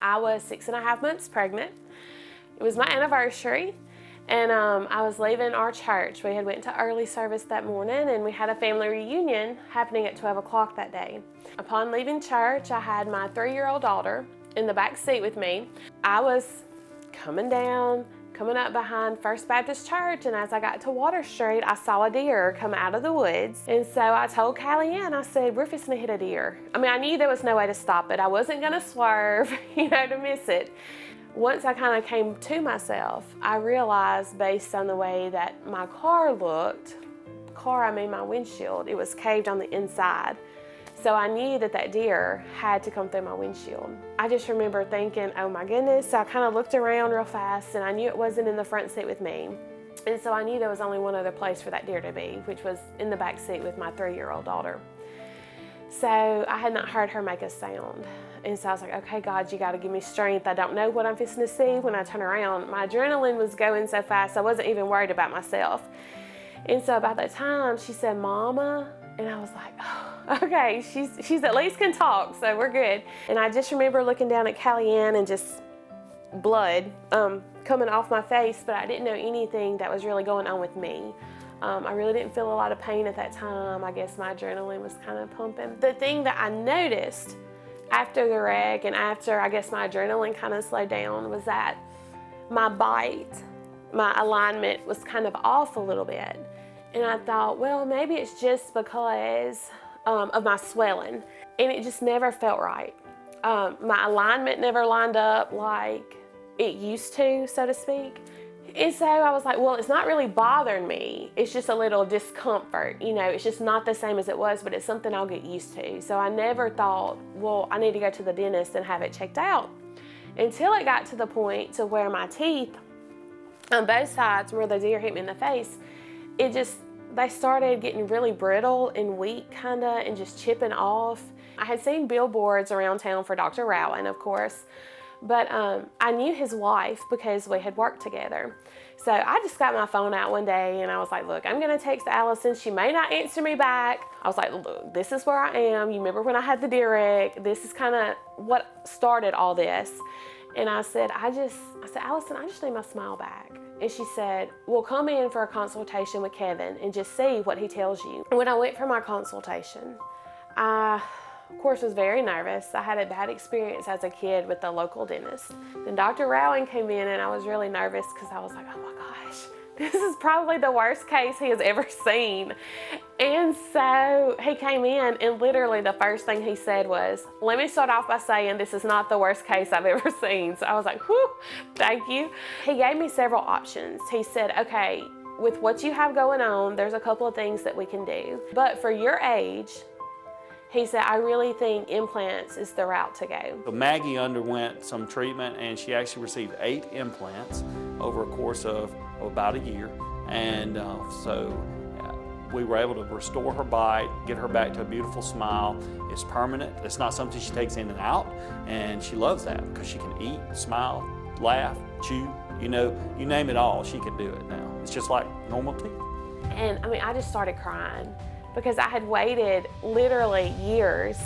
I was 6.5 months pregnant. It was my anniversary, and I was leaving our church. We had went to early service that morning, and we had a family reunion happening at 12 o'clock that day. Upon leaving church, I had my 3-year-old daughter in the back seat with me. I was coming up behind First Baptist Church, and as I got to Water Street, I saw a deer come out of the woods. And so I told Callie Ann, I said, we're fixing to hit a deer. I mean, I knew there was no way to stop it. I wasn't gonna swerve, to miss it. Once I kind of came to myself, I realized based on the way that my car looked, my windshield, it was caved on the inside. So I knew that deer had to come through my windshield. I just remember thinking, oh my goodness. So I kind of looked around real fast, and I knew it wasn't in the front seat with me. And so I knew there was only one other place for that deer to be, which was in the back seat with my 3-year-old daughter. So I had not heard her make a sound. And so I was like, okay, God, you got to give me strength. I don't know what I'm fixing to see. When I turn around, my adrenaline was going so fast, I wasn't even worried about myself. And so about that time, she said, Mama. And I was like, oh, okay, she's at least can talk, so we're good. And I just remember looking down at Callie Ann and just blood coming off my face, but I didn't know anything that was really going on with me. I really didn't feel a lot of pain at that time. I guess my adrenaline was kind of pumping. The thing that I noticed after the wreck and after I guess my adrenaline kind of slowed down was that my bite, my alignment was kind of off a little bit. And I thought, well, maybe it's just because of my swelling. And it just never felt right. My alignment never lined up like it used to, so to speak. And so I was like, well, it's not really bothering me. It's just a little discomfort. It's just not the same as it was, but it's something I'll get used to. So I never thought, well, I need to go to the dentist and have it checked out. Until it got to the point to where my teeth on both sides where the deer hit me in the face, they started getting really brittle and weak and just chipping off. I had seen billboards around town for Dr. Rowan, of course, but I knew his wife because we had worked together. So I just got my phone out one day and I was like, look, I'm gonna text Allison. She may not answer me back. I was like, look, this is where I am. You remember when I had the deer wreck? This is kind of what started all this. And I said, Allison, I just need my smile back. And she said, well, come in for a consultation with Kevin and just see what he tells you. When I went for my consultation, I, of course, was very nervous. I had a bad experience as a kid with the local dentist. Then Dr. Rowan came in and I was really nervous because I was like, oh my gosh, this is probably the worst case he has ever seen. And so he came in and literally the first thing he said was, let me start off by saying this is not the worst case I've ever seen. So I was like, whew, thank you. He gave me several options. He said, okay, with what you have going on, there's a couple of things that we can do. But for your age, he said, I really think implants is the route to go. So Maggie underwent some treatment and she actually received 8 implants over a course of about a year. And we were able to restore her bite, get her back to a beautiful smile. It's permanent. It's not something she takes in and out, and she loves that because she can eat, smile, laugh, chew, you name it all, she can do it now. It's just like normal teeth. And I just started crying because I had waited literally years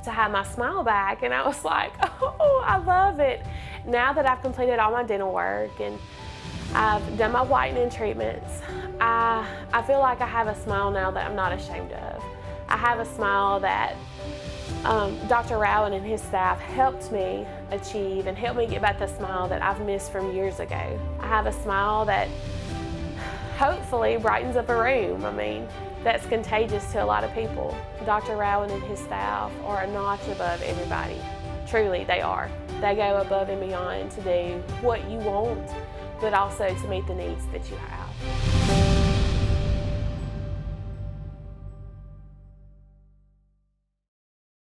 to have my smile back, and I was like, oh, I love it. Now that I've completed all my dental work and I've done my whitening treatments, I feel like I have a smile now that I'm not ashamed of. I have a smile that Dr. Rowan and his staff helped me achieve and helped me get back the smile that I've missed from years ago. I have a smile that hopefully brightens up a room. That's contagious to a lot of people. Dr. Rowan and his staff are a notch above everybody. Truly, they are. They go above and beyond to do what you want, but also to meet the needs that you have.